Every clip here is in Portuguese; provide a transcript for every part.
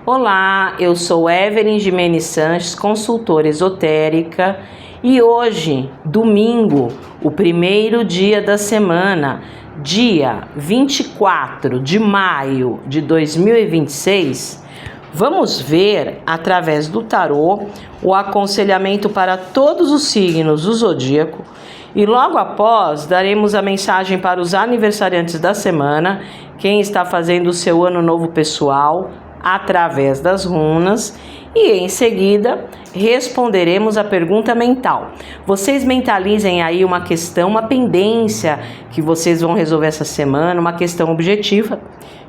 Olá, eu sou Evelyn Gimenez Sanches, consultora esotérica, e hoje, domingo, o primeiro dia da semana, dia 24 de maio de 2026, vamos ver, através do tarô, o aconselhamento para todos os signos do zodíaco e logo após daremos a mensagem para os aniversariantes da semana, quem está fazendo o seu ano novo pessoal, através das runas, e em seguida responderemos a pergunta mental. Vocês mentalizem aí uma questão, uma pendência que vocês vão resolver essa semana, uma questão objetiva,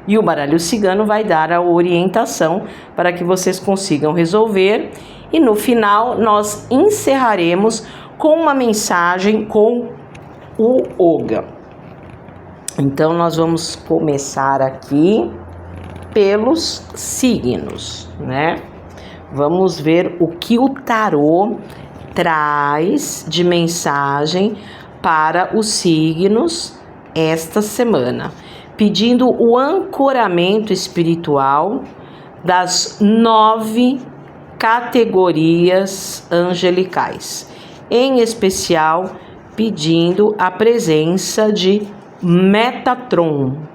e o baralho cigano vai dar a orientação para que vocês consigam resolver, e no final nós encerraremos com uma mensagem com o Oga. Então nós vamos começar aqui pelos signos, né? Vamos ver o que o tarô traz de mensagem para os signos esta semana, pedindo o ancoramento espiritual das 9 categorias angelicais, em especial pedindo a presença de Metatron,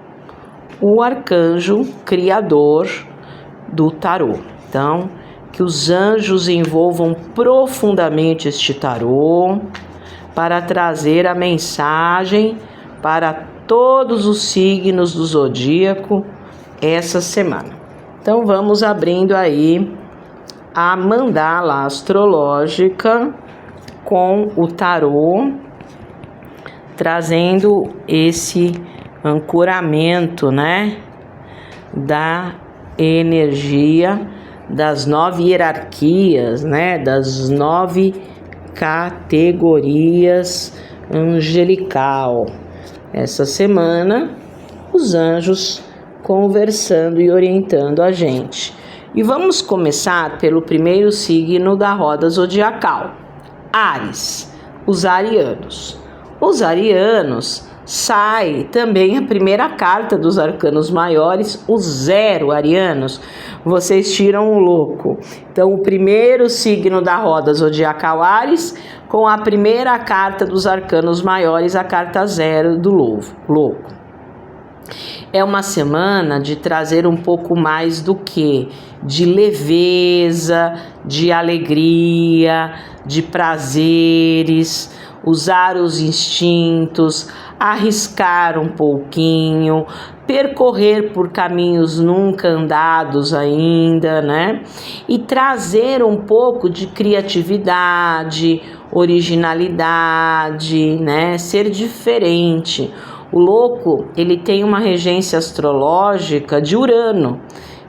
o arcanjo criador do tarô. Então, que os anjos envolvam profundamente este tarô para trazer a mensagem para todos os signos do zodíaco essa semana. Então, vamos abrindo aí a mandala astrológica com o tarô, trazendo esse ancoramento, né, da energia das 9 hierarquias, né, das 9 categorias angelical. Essa semana, os anjos conversando e orientando a gente. E vamos começar pelo primeiro signo da roda zodiacal, Áries, os arianos. Os arianos sai também a primeira carta dos arcanos maiores, os 0 arianos, vocês tiram o louco. Então, o primeiro signo da roda zodiacal Áries, com a primeira carta dos arcanos maiores, a carta 0 do louco. É uma semana de trazer um pouco mais do que? De leveza, de alegria, de prazeres, usar os instintos, arriscar um pouquinho, percorrer por caminhos nunca andados ainda, né? E trazer um pouco de criatividade, originalidade, né? Ser diferente. O louco, ele tem uma regência astrológica de Urano.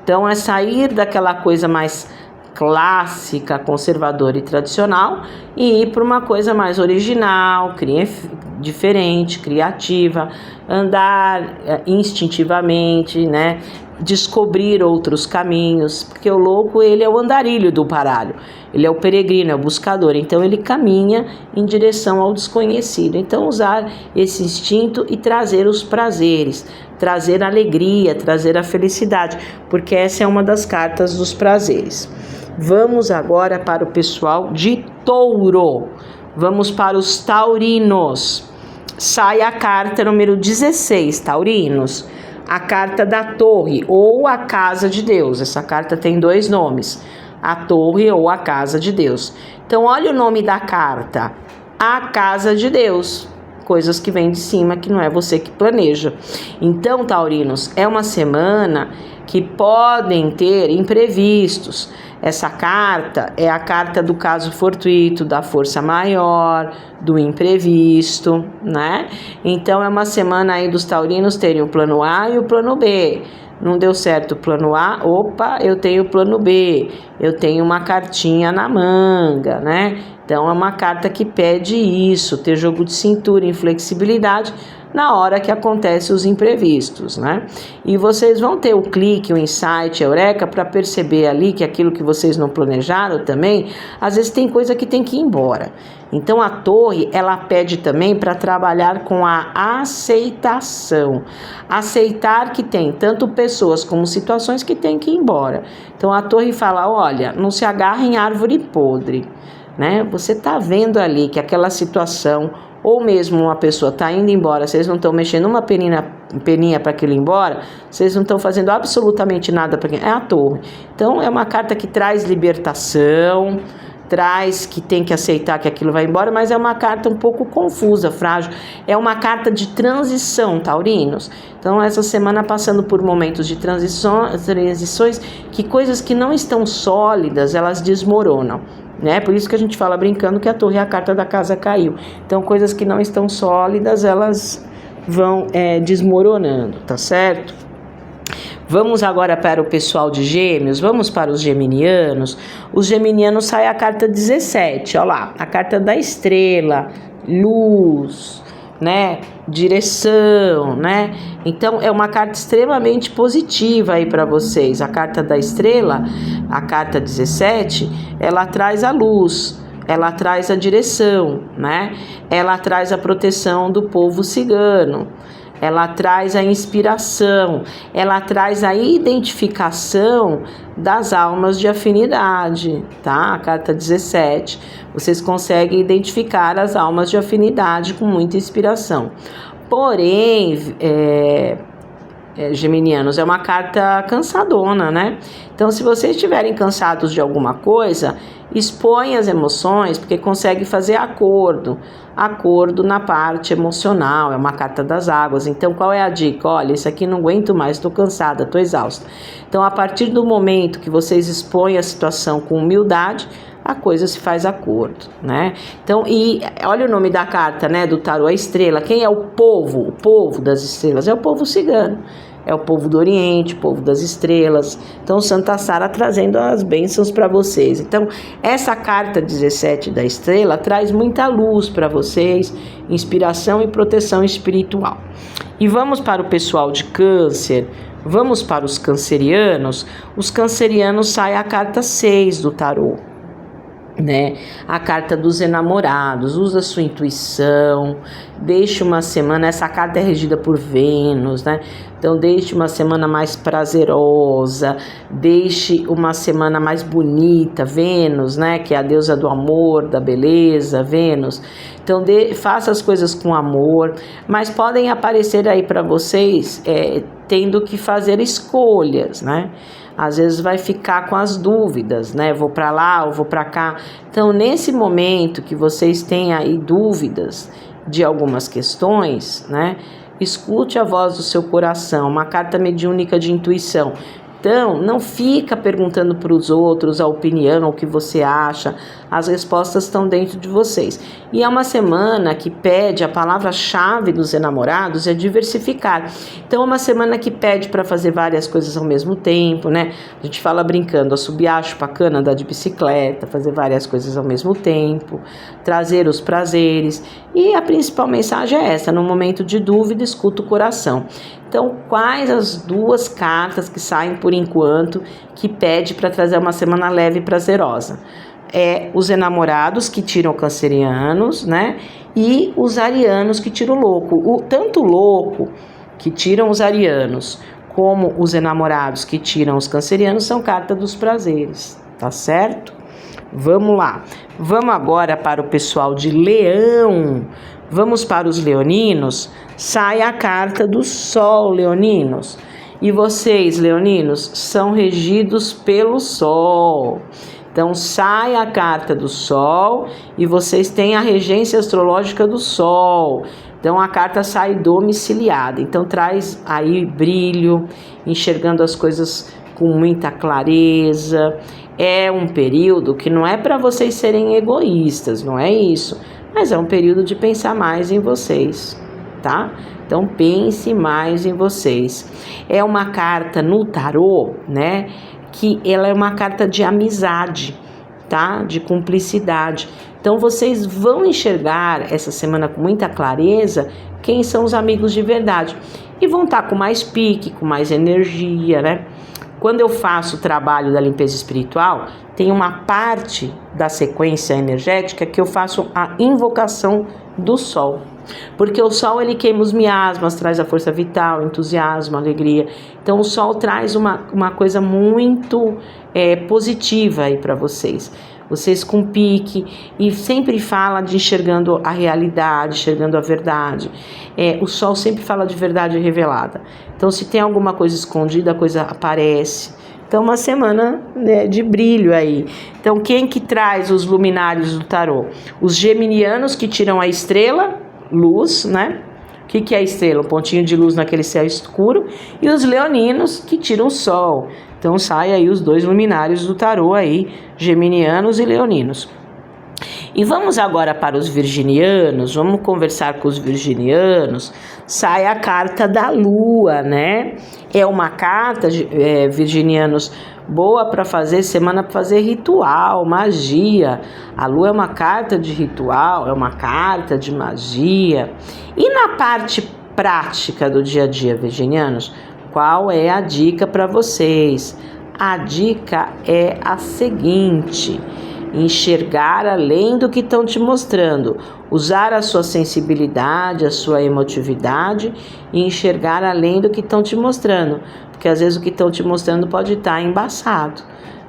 Então, é sair daquela coisa mais clássica, conservadora e tradicional e ir para uma coisa mais original, diferente, criativa, andar instintivamente, né? Descobrir outros caminhos, porque o louco, ele é o andarilho do baralho, ele é o peregrino, é o buscador, então ele caminha em direção ao desconhecido. Então usar esse instinto e trazer os prazeres, trazer a alegria, trazer a felicidade, porque essa é uma das cartas dos prazeres. Vamos agora para o pessoal de Touro, vamos para os taurinos. Sai a carta número 16, taurinos, a carta da torre ou a casa de Deus. Essa carta tem 2 nomes, a torre ou a casa de Deus. Então olha o nome da carta, a casa de Deus, coisas que vêm de cima, que não é você que planeja. Então, taurinos, é uma semana que podem ter imprevistos. Essa carta é a carta do caso fortuito, da força maior, do imprevisto, né? Então é uma semana aí dos taurinos terem o plano A e o plano B. Não deu certo o plano A, opa, eu tenho o plano B, eu tenho uma cartinha na manga, né? Então é uma carta que pede isso, ter jogo de cintura, inflexibilidade, na hora que acontecem os imprevistos, né? E vocês vão ter o clique, o insight, a eureka, para perceber ali que aquilo que vocês não planejaram também, às vezes tem coisa que tem que ir embora. Então a torre, ela pede também para trabalhar com a aceitação. Aceitar que tem tanto pessoas como situações que tem que ir embora. Então a torre fala, olha, não se agarre em árvore podre, né? Você tá vendo ali que aquela situação, ou mesmo uma pessoa está indo embora, vocês não estão mexendo uma peninha para aquilo ir embora, vocês não estão fazendo absolutamente nada para é a torre. Então é uma carta que traz libertação, traz que tem que aceitar que aquilo vai embora, mas é uma carta um pouco confusa, frágil. É uma carta de transição, taurinos. Então essa semana passando por momentos de transições, que coisas que não estão sólidas, elas desmoronam, né? Por isso que a gente fala brincando que a torre é a carta da casa caiu. Então coisas que não estão sólidas, elas vão desmoronando, tá certo? Vamos agora para o pessoal de Gêmeos, vamos para os geminianos. Os geminianos sai a carta 17, olha lá, a carta da estrela, luz, né, direção, né? Então é uma carta extremamente positiva aí para vocês. A carta da estrela, a carta 17, ela traz a luz, ela traz a direção, né? Ela traz a proteção do povo cigano. Ela traz a inspiração, ela traz a identificação das almas de afinidade, tá? A carta 17, vocês conseguem identificar as almas de afinidade com muita inspiração. Porém, geminianos, é uma carta cansadona, né? Então, se vocês estiverem cansados de alguma coisa, expõe as emoções, porque consegue fazer acordo na parte emocional, é uma carta das águas. Então, qual é a dica? Olha, isso aqui não aguento mais, estou cansada, estou exausta. Então, a partir do momento que vocês expõem a situação com humildade, a coisa se faz acordo, né? Então, e olha o nome da carta, né, do tarô, a estrela. Quem é o povo? O povo das estrelas é o povo cigano. É o povo do Oriente, o povo das estrelas. Então, Santa Sara trazendo as bênçãos para vocês. Então, essa carta 17 da estrela traz muita luz para vocês, inspiração e proteção espiritual. E vamos para o pessoal de Câncer. Vamos para os cancerianos. Os cancerianos sai a carta 6 do tarô, né? A carta dos enamorados. Usa sua intuição, deixe uma semana, essa carta é regida por Vênus, né? Então deixe uma semana mais prazerosa, deixe uma semana mais bonita, Vênus, né? Que é a deusa do amor, da beleza, Vênus. Então faça as coisas com amor, mas podem aparecer aí para vocês tendo que fazer escolhas, né? Às vezes vai ficar com as dúvidas, né? Vou para lá ou vou para cá. Então, nesse momento que vocês têm aí dúvidas de algumas questões, né? Escute a voz do seu coração, uma carta mediúnica de intuição. Então, não fica perguntando para os outros a opinião, o que você acha. As respostas estão dentro de vocês. E é uma semana que pede, a palavra-chave dos enamorados é diversificar. Então, é uma semana que pede para fazer várias coisas ao mesmo tempo, né? A gente fala brincando, assobiar a chupacana, andar de bicicleta, fazer várias coisas ao mesmo tempo, trazer os prazeres. E a principal mensagem é essa, no momento de dúvida, escuta o coração. Então, quais as duas cartas que saem por enquanto que pede para trazer uma semana leve e prazerosa? Os enamorados que tiram cancerianos, né? E os arianos que tiram o louco. Tanto o louco que tiram os arianos, como os enamorados que tiram os cancerianos, são cartas dos prazeres, tá certo? Vamos lá. Vamos agora para o pessoal de Leão. Vamos para os leoninos. Sai a carta do Sol, leoninos. E vocês, leoninos, são regidos pelo Sol. Então, sai a carta do Sol e vocês têm a regência astrológica do Sol. Então, a carta sai domiciliada. Então, traz aí brilho, enxergando as coisas com muita clareza. É um período que não é para vocês serem egoístas, não é isso. Mas é um período de pensar mais em vocês, tá? Então, pense mais em vocês. É uma carta no tarô, né? Que ela é uma carta de amizade. tá? De cumplicidade. Então vocês vão enxergar essa semana com muita clareza quem são os amigos de verdade. E vão estar com mais pique, com mais energia, né? Quando eu faço o trabalho da limpeza espiritual, tem uma parte da sequência energética que eu faço a invocação do Sol. Porque o Sol, ele queima os miasmas, traz a força vital, entusiasmo, alegria. Então o Sol traz uma coisa muito positiva aí para vocês. Vocês com pique, e sempre fala de enxergando a realidade, enxergando a verdade. O Sol sempre fala de verdade revelada. Então, se tem alguma coisa escondida, a coisa aparece. Então, uma semana, né, de brilho aí. Então, quem que traz os luminários do tarô? Os geminianos, que tiram a estrela, luz, né? O que é a estrela? Um pontinho de luz naquele céu escuro. E os leoninos, que tiram o sol. Então sai aí os dois luminários do tarô aí, geminianos e leoninos. E vamos agora para os virginianos, vamos conversar com os virginianos. Sai a carta da lua, né? É uma carta, virginianos, boa para fazer, semana para fazer ritual, magia. A lua é uma carta de ritual, é uma carta de magia. E na parte prática do dia a dia, virginianos, qual é a dica para vocês? A dica é a seguinte: enxergar além do que estão te mostrando, usar a sua sensibilidade, a sua emotividade e enxergar além do que estão te mostrando, porque às vezes o que estão te mostrando pode estar embaçado,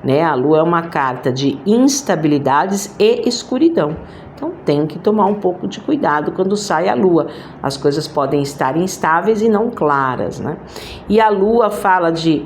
né? A lua é uma carta de instabilidades e escuridão. Então tem que tomar um pouco de cuidado quando sai a lua. As coisas podem estar instáveis e não claras, né? E a lua fala de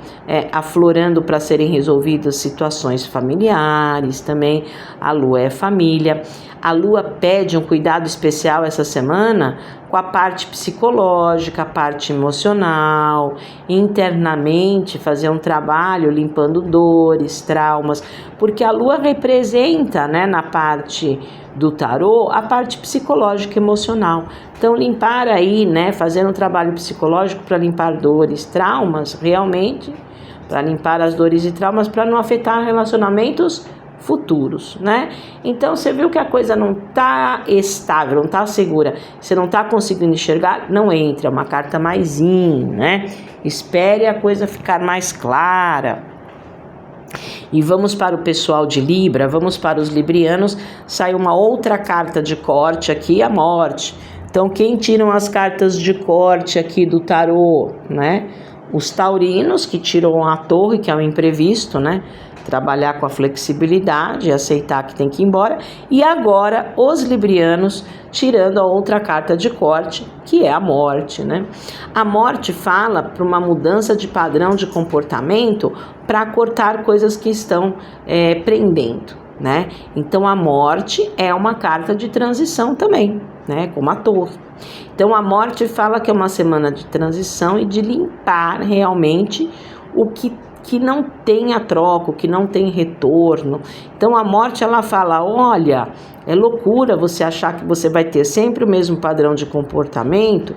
aflorando para serem resolvidas situações familiares também. A lua é família. A lua pede um cuidado especial essa semana com a parte psicológica, a parte emocional, internamente fazer um trabalho limpando dores, traumas, porque a lua representa, né, na parte do tarô, a parte psicológica e emocional. Então limpar aí, né, fazendo um trabalho psicológico para limpar dores, traumas, realmente, para limpar as dores e traumas, para não afetar relacionamentos futuros, né? Então você viu que a coisa não tá estável, não tá segura, você não tá conseguindo enxergar, não entre, é uma carta mais né? Espere a coisa ficar mais clara. E vamos para o pessoal de Libra, vamos para os librianos, sai uma outra carta de corte aqui, a morte. Então quem tiram as cartas de corte aqui do tarô, né? Os taurinos, que tiram a torre, que é o imprevisto, né? Trabalhar com a flexibilidade, aceitar que tem que ir embora. E agora os librianos tirando a outra carta de corte, que é a morte, né? A morte fala para uma mudança de padrão de comportamento para cortar coisas que estão prendendo, né? Então a morte é uma carta de transição também, né? Como a torre. Então a morte fala que é uma semana de transição e de limpar realmente o que não tem a troca, que não tem retorno. Então a morte, ela fala, olha, é loucura você achar que você vai ter sempre o mesmo padrão de comportamento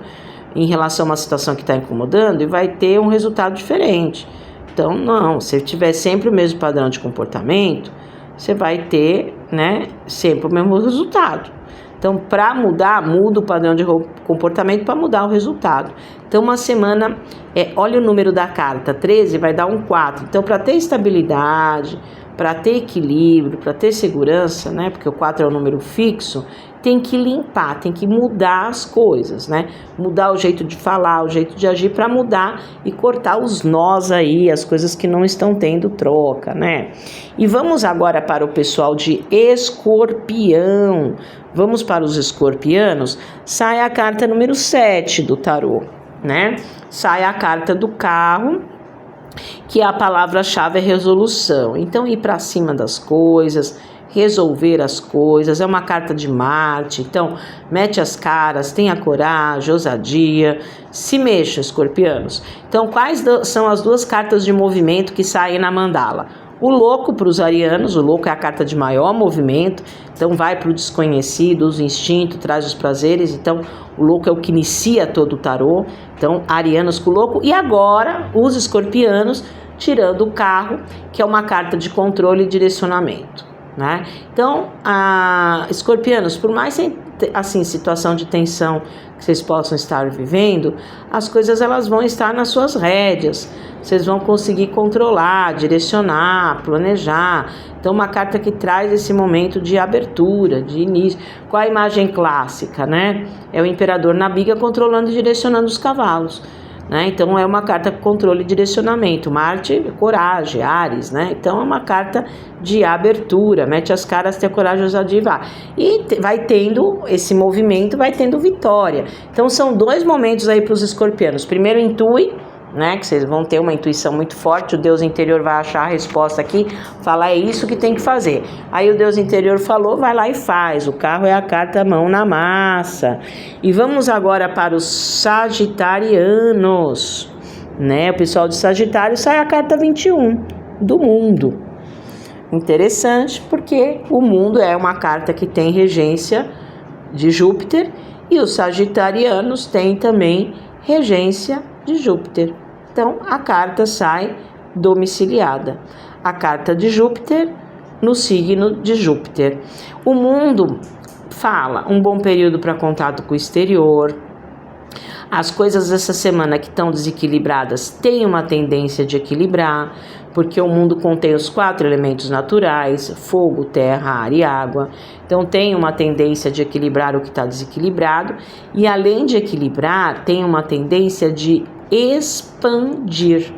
em relação a uma situação que está incomodando e vai ter um resultado diferente. Então não, se tiver sempre o mesmo padrão de comportamento, você vai ter, né, sempre o mesmo resultado. Então, para mudar, muda o padrão de comportamento para mudar o resultado. Então, uma semana, olha o número da carta, 13 vai dar um 4. Então, para ter estabilidade, para ter equilíbrio, para ter segurança, né? Porque o 4 é um número fixo, tem que limpar, tem que mudar as coisas, né? Mudar o jeito de falar, o jeito de agir para mudar e cortar os nós aí, as coisas que não estão tendo troca, né? E vamos agora para o pessoal de Escorpião. Vamos para os escorpianos, sai a carta número 7 do tarô, né? Sai a carta do carro, que a palavra-chave é resolução. Então, ir para cima das coisas, resolver as coisas, é uma carta de Marte. Então, mete as caras, tenha coragem, ousadia, se mexa, escorpianos. Então, quais são as duas cartas de movimento que saem na mandala? O louco para os arianos, o louco é a carta de maior movimento, então vai para o desconhecido, os instintos, traz os prazeres, então o louco é o que inicia todo o tarô, então arianos com o louco. E agora os escorpianos tirando o carro, que é uma carta de controle e direcionamento, né? Então, escorpianos, por mais assim situação de tensão que vocês possam estar vivendo, as coisas elas vão estar nas suas rédeas. Vocês vão conseguir controlar, direcionar, planejar. Então, uma carta que traz esse momento de abertura, de início. Qual a imagem clássica, né? É o imperador na biga controlando e direcionando os cavalos, né? Então, é uma carta com controle e direcionamento. Marte, coragem, Áries, né? Então, é uma carta de abertura. Mete as caras, tem a coragem, ousadia e vá. E vai tendo esse movimento, vai tendo vitória. Então, são 2 momentos aí para os escorpianos. Primeiro, intui, né, que vocês vão ter uma intuição muito forte, o Deus interior vai achar a resposta aqui, falar é isso que tem que fazer. Aí o Deus interior falou, vai lá e faz. O carro é a carta mão na massa. E vamos agora para os sagitarianos, né? O pessoal de Sagitário sai a carta 21 do mundo. Interessante, porque o mundo é uma carta que tem regência de Júpiter e os sagitarianos têm também regência de Júpiter. Então, a carta sai domiciliada. A carta de Júpiter no signo de Júpiter. O mundo fala um bom período para contato com o exterior. As coisas dessa semana que estão desequilibradas têm uma tendência de equilibrar, porque o mundo contém os 4 elementos naturais, fogo, terra, ar e água. Então tem uma tendência de equilibrar o que está desequilibrado e além de equilibrar, tem uma tendência de expandir,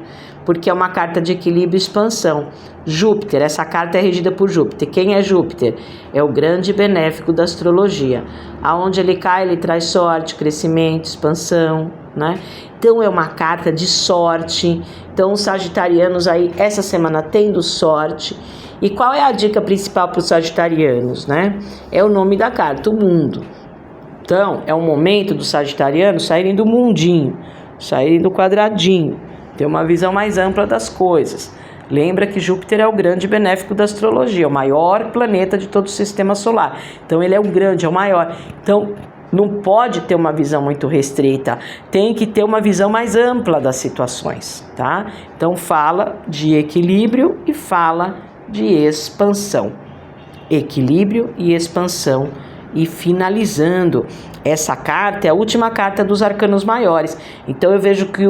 porque é uma carta de equilíbrio e expansão. Júpiter, essa carta é regida por Júpiter. Quem é Júpiter? É o grande benéfico da astrologia. Aonde ele cai, ele traz sorte, crescimento, expansão, né? Então é uma carta de sorte. Então os sagitarianos aí, essa semana tendo sorte. E qual é a dica principal para os sagitarianos, né? É o nome da carta, o mundo. Então é o momento dos sagitarianos saírem do mundinho, saírem do quadradinho, ter uma visão mais ampla das coisas. Lembra que Júpiter é o grande benéfico da astrologia, o maior planeta de todo o sistema solar. Então ele é o grande, é o maior. Então não pode ter uma visão muito restrita, tem que ter uma visão mais ampla das situações, tá? Então fala de equilíbrio e fala de expansão. Equilíbrio e expansão. E finalizando, essa carta é a última carta dos arcanos maiores. Então eu vejo que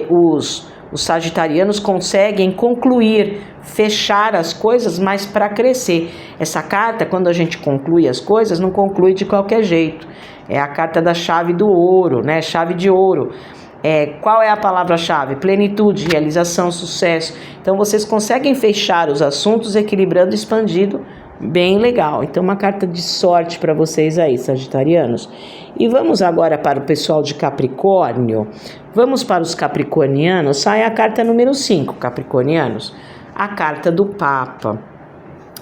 os sagitarianos conseguem concluir, fechar as coisas, mas para crescer. Essa carta, quando a gente conclui as coisas, não conclui de qualquer jeito. É a carta da chave do ouro, né? Chave de ouro. Qual é a palavra-chave? Plenitude, realização, sucesso. Então vocês conseguem fechar os assuntos equilibrando e expandindo. Bem legal. Então uma carta de sorte para vocês aí, sagitarianos. E vamos agora para o pessoal de Capricórnio. Vamos para os capricornianos. Sai a carta número 5, capricornianos. A carta do Papa.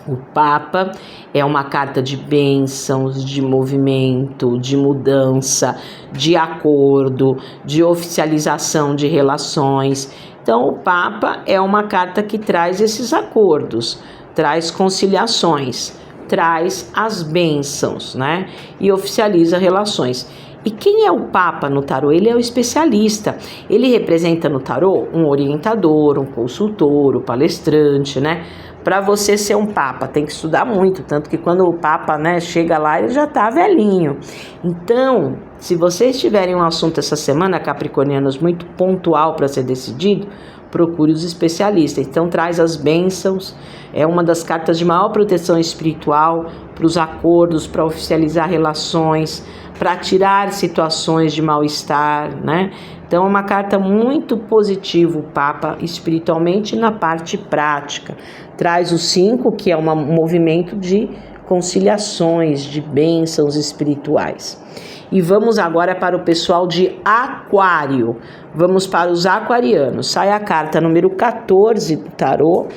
O Papa é uma carta de bênçãos, de movimento, de mudança, de acordo, de oficialização de relações. Então o Papa é uma carta que traz esses acordos, traz conciliações, traz as bênçãos, né? E oficializa relações. E quem é o Papa no tarô? Ele é o especialista. Ele representa no tarô um orientador, um consultor, um palestrante, né? Para você ser um Papa, tem que estudar muito, tanto que quando o Papa, né, chega lá, ele já tá velhinho. Então, se vocês tiverem um assunto essa semana, capricornianos, muito pontual para ser decidido, procure os especialistas. Então traz as bênçãos, é uma das cartas de maior proteção espiritual para os acordos, para oficializar relações, para tirar situações de mal-estar, né? Então é uma carta muito positiva, o Papa, espiritualmente, na parte prática. Traz o 5, que é um movimento de conciliações, de bênçãos espirituais. E vamos agora para o pessoal de Aquário. Vamos para os aquarianos. Sai a carta número 14 do tarô,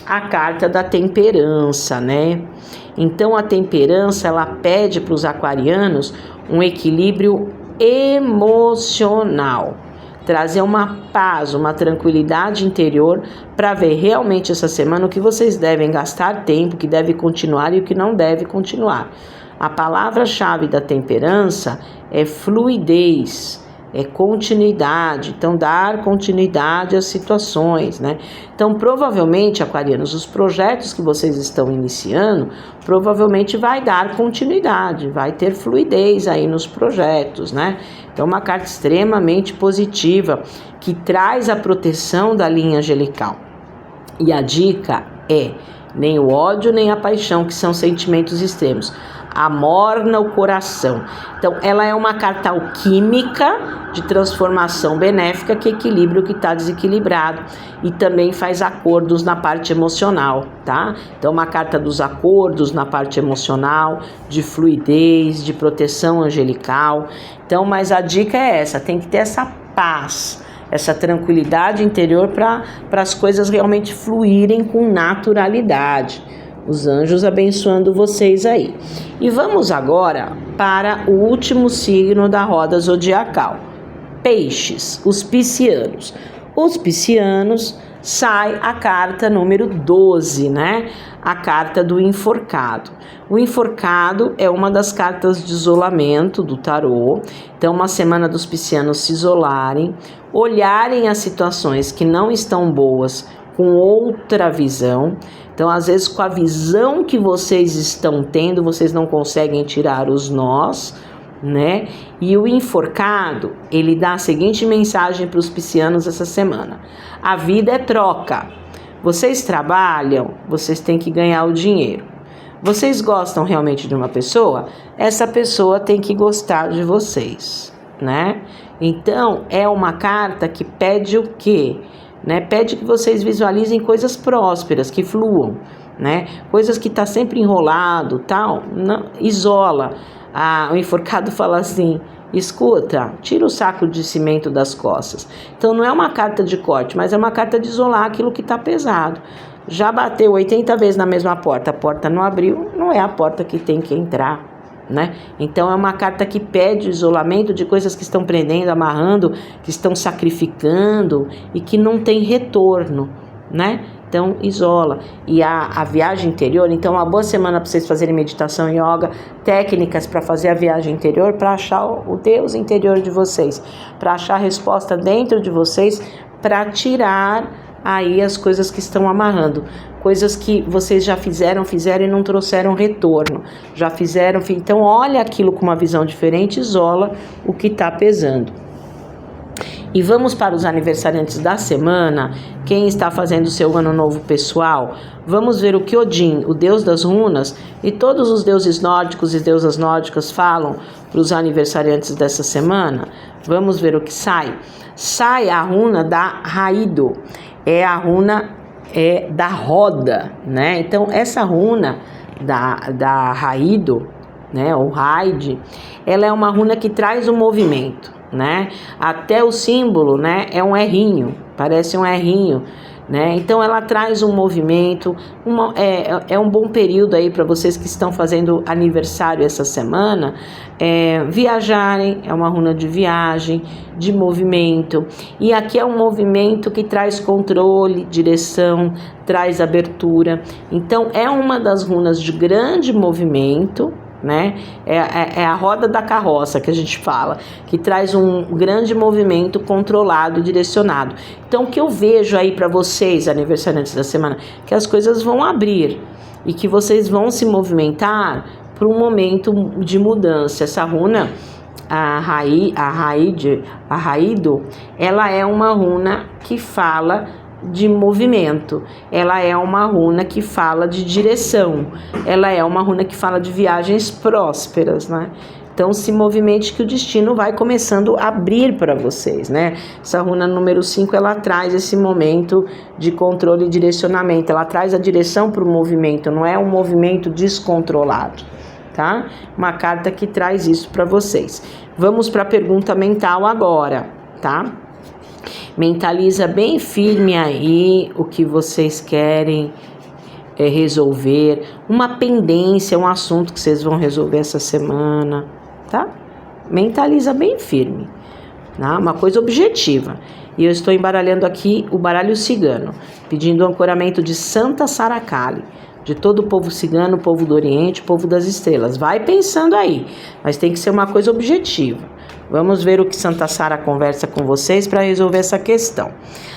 a carta da temperança, né? Então a temperança, ela pede para os aquarianos um equilíbrio emocional. Trazer uma paz, uma tranquilidade interior para ver realmente essa semana o que vocês devem gastar tempo, o que deve continuar e o que não deve continuar. A palavra-chave da temperança é fluidez, é continuidade, então dar continuidade às situações, né? Então, provavelmente, aquarianos, os projetos que vocês estão iniciando, provavelmente vai dar continuidade, vai ter fluidez aí nos projetos, né? Então, uma carta extremamente positiva, que traz a proteção da linha angelical. E a dica é, nem o ódio, nem a paixão, que são sentimentos extremos, amorna o coração. Então, ela é uma carta alquímica de transformação benéfica que equilibra o que está desequilibrado e também faz acordos na parte emocional, tá? Então, uma carta dos acordos na parte emocional, de fluidez, de proteção angelical. Então, mas a dica é essa, tem que ter essa paz, essa tranquilidade interior para as coisas realmente fluírem com naturalidade. Os anjos abençoando vocês aí. E vamos agora para o último signo da roda zodiacal. Peixes, os piscianos. Os piscianos, sai a carta número 12, né? A carta do enforcado. O enforcado é uma das cartas de isolamento do tarô. Então, uma semana dos piscianos se isolarem, olharem as situações que não estão boas com outra visão. Então, às vezes, com a visão que vocês estão tendo, vocês não conseguem tirar os nós, né? E o enforcado, ele dá a seguinte mensagem para os piscianos essa semana: a vida é troca. Vocês trabalham, vocês têm que ganhar o dinheiro. Vocês gostam realmente de uma pessoa? Essa pessoa tem que gostar de vocês, né? Então, é uma carta que pede o quê? Né? Pede que vocês visualizem coisas prósperas, que fluam, né? Coisas que tá sempre enrolado, tal, não, isola. O enforcado fala assim: escuta, tira o saco de cimento das costas. Então não é uma carta de corte, mas é uma carta de isolar aquilo que tá pesado. Já bateu 80 vezes na mesma porta, a porta não abriu, não é a porta que tem que entrar, né? Então é uma carta que pede o isolamento de coisas que estão prendendo, amarrando, que estão sacrificando e que não tem retorno, né? Então isola. E a viagem interior, então uma boa semana para vocês fazerem meditação, yoga, técnicas para fazer a viagem interior, para achar o Deus interior de vocês, para achar a resposta dentro de vocês, para tirar aí as coisas que estão amarrando, coisas que vocês já fizeram e não trouxeram retorno, já fizeram, então olha aquilo com uma visão diferente, isola o que está pesando. E vamos para os aniversariantes da semana, quem está fazendo o seu ano novo pessoal. Vamos ver o que Odin, o deus das runas, e todos os deuses nórdicos e deusas nórdicas falam para os aniversariantes dessa semana. Vamos ver o que sai. Sai a runa da Raido, é a runa da roda, né? Então, essa runa da Raido, né, ou Raide, ela é uma runa que traz o movimento, né? Até o símbolo, né, é um errinho, parece um errinho, né? Então ela traz um movimento, é um bom período aí para vocês que estão fazendo aniversário essa semana, viajarem, é uma runa de viagem, de movimento, e aqui é um movimento que traz controle, direção, traz abertura, então é uma das runas de grande movimento, né? É a roda da carroça que a gente fala, que traz um grande movimento controlado, direcionado. Então, o que eu vejo aí para vocês, aniversariantes da semana, que as coisas vão abrir e que vocês vão se movimentar para um momento de mudança. Essa runa, a Raido, ela é uma runa que fala de movimento, ela é uma runa que fala de direção, ela é uma runa que fala de viagens prósperas, né? Então se movimente que o destino vai começando a abrir para vocês, né? Essa runa número 5, ela traz esse momento de controle e direcionamento, ela traz a direção para o movimento, não é um movimento descontrolado, tá? Uma carta que traz isso para vocês. Vamos para a pergunta mental agora, tá? Mentaliza bem firme aí o que vocês querem resolver, uma pendência, um assunto que vocês vão resolver essa semana, tá? Mentaliza bem firme, tá? Uma coisa objetiva. E eu estou embaralhando aqui o baralho cigano, pedindo o ancoramento de Santa Saracali, de todo o povo cigano, povo do Oriente, povo das estrelas. Vai pensando aí, mas tem que ser uma coisa objetiva. Vamos ver o que Santa Sara conversa com vocês para resolver essa questão.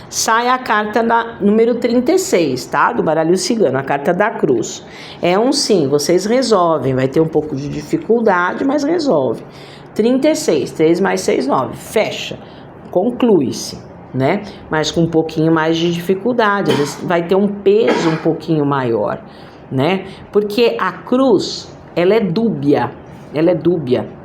Sai a carta número 36, tá? Do baralho cigano, a carta da cruz. É um sim, vocês resolvem, vai ter um pouco de dificuldade, mas resolve. 36, 3 mais 6, 9, fecha, conclui-se, né? Mas com um pouquinho mais de dificuldade, vai ter um peso um pouquinho maior, né? Porque a cruz, ela é dúbia,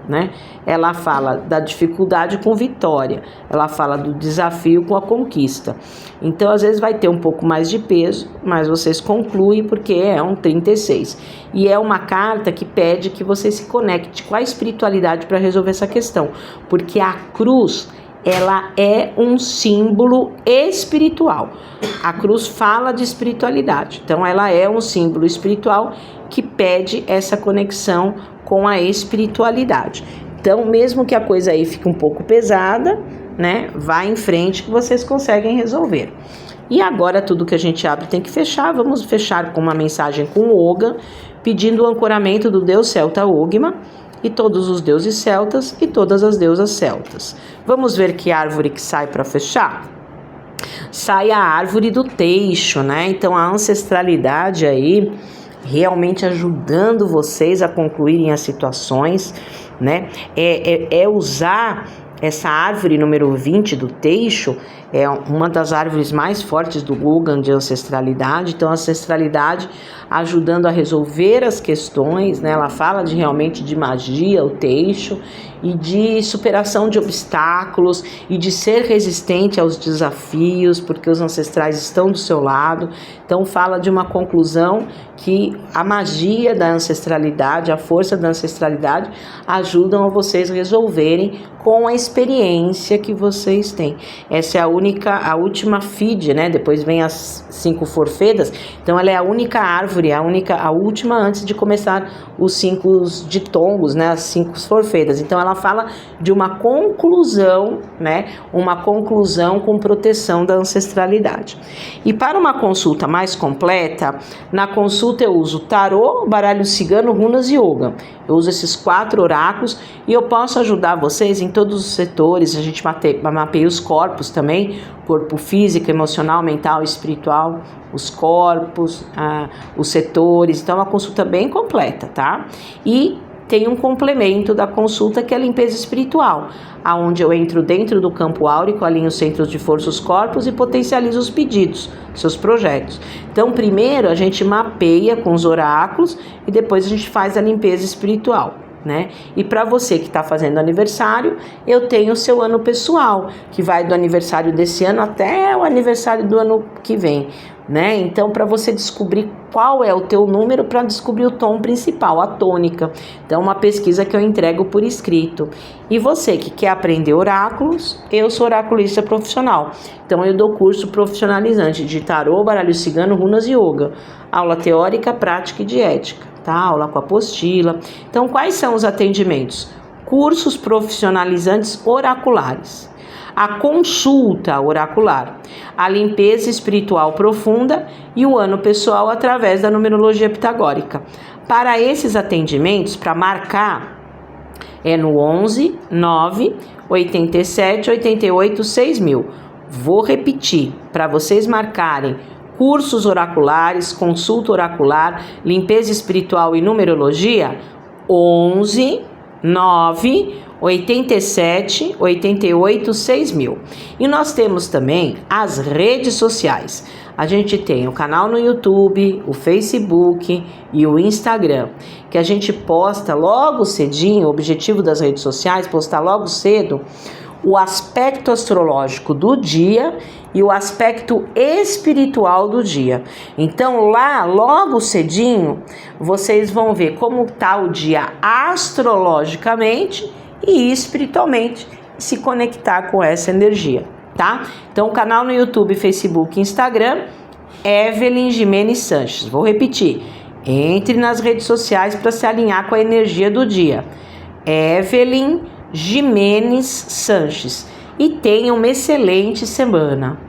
né? Ela fala da dificuldade com vitória, ela fala do desafio com a conquista. Então, às vezes vai ter um pouco mais de peso, mas vocês concluem porque é um 36. E é uma carta que pede que você se conecte com a espiritualidade para resolver essa questão, porque a cruz, ela é um símbolo espiritual. A cruz fala de espiritualidade, então ela é um símbolo espiritual que pede essa conexão com a espiritualidade. Então, mesmo que a coisa aí fique um pouco pesada, né, vai em frente que vocês conseguem resolver. E agora tudo que a gente abre tem que fechar. Vamos fechar com uma mensagem com Oga, pedindo o ancoramento do deus celta Ogma e todos os deuses celtas e todas as deusas celtas. Vamos ver que árvore que sai para fechar? Sai a árvore do teixo, né? Então a ancestralidade aí realmente ajudando vocês a concluírem as situações, né? É usar essa árvore número 20 do teixo, é uma das árvores mais fortes do Gugan de ancestralidade. Então a ancestralidade ajudando a resolver as questões, né? Ela fala realmente de magia, o teixo, e de superação de obstáculos e de ser resistente aos desafios, porque os ancestrais estão do seu lado. Então fala de uma conclusão que a magia da ancestralidade, a força da ancestralidade ajudam a vocês resolverem com a experiência que vocês têm. Essa é a última feed, né? Depois vem as 5 forfedas. Então ela é a única árvore, a última antes de começar os 5 ditongos, né? As 5 forfedas. Então ela fala de uma conclusão, né? Uma conclusão com proteção da ancestralidade. E para uma consulta mais completa, na consulta eu uso tarô, baralho cigano, runas e yoga. Eu uso esses 4 oráculos e eu posso ajudar vocês em todos os setores. A gente mapeia os corpos também, corpo físico, emocional, mental, espiritual, os corpos, os setores. Então é uma consulta bem completa, tá? E tem um complemento da consulta que é a limpeza espiritual, aonde eu entro dentro do campo áurico, alinho os centros de força, os corpos e potencializo os pedidos, seus projetos. Então, primeiro a gente mapeia com os oráculos e depois a gente faz a limpeza espiritual, né? E para você que está fazendo aniversário, eu tenho o seu ano pessoal, que vai do aniversário desse ano até o aniversário do ano que vem, né? Então, para você descobrir qual é o teu número, para descobrir o tom principal, a tônica. Então, uma pesquisa que eu entrego por escrito. E você que quer aprender oráculos, eu sou oraculista profissional. Então, eu dou curso profissionalizante de tarô, baralho cigano, runas e yoga. Aula teórica, prática e de ética, tá? Aula com apostila. Então, quais são os atendimentos? Cursos profissionalizantes oraculares. A consulta oracular, a limpeza espiritual profunda e o ano pessoal através da numerologia pitagórica. Para esses atendimentos, para marcar, é no 11 9 87 88 6000. Vou repetir, para vocês marcarem cursos oraculares, consulta oracular, limpeza espiritual e numerologia, 11 9 87 88 6000. E nós temos também as redes sociais. A gente tem o canal no YouTube, o Facebook e o Instagram, que a gente posta logo cedinho. O objetivo das redes sociais é postar logo cedo o aspecto astrológico do dia e o aspecto espiritual do dia. Então lá, logo cedinho, vocês vão ver como está o dia astrologicamente e espiritualmente, se conectar com essa energia, tá? Então, o canal no YouTube, Facebook e Instagram, Evelyn Jimenez Sanches. Vou repetir, entre nas redes sociais para se alinhar com a energia do dia. Evelyn Jimenez Sanches. E tenha uma excelente semana.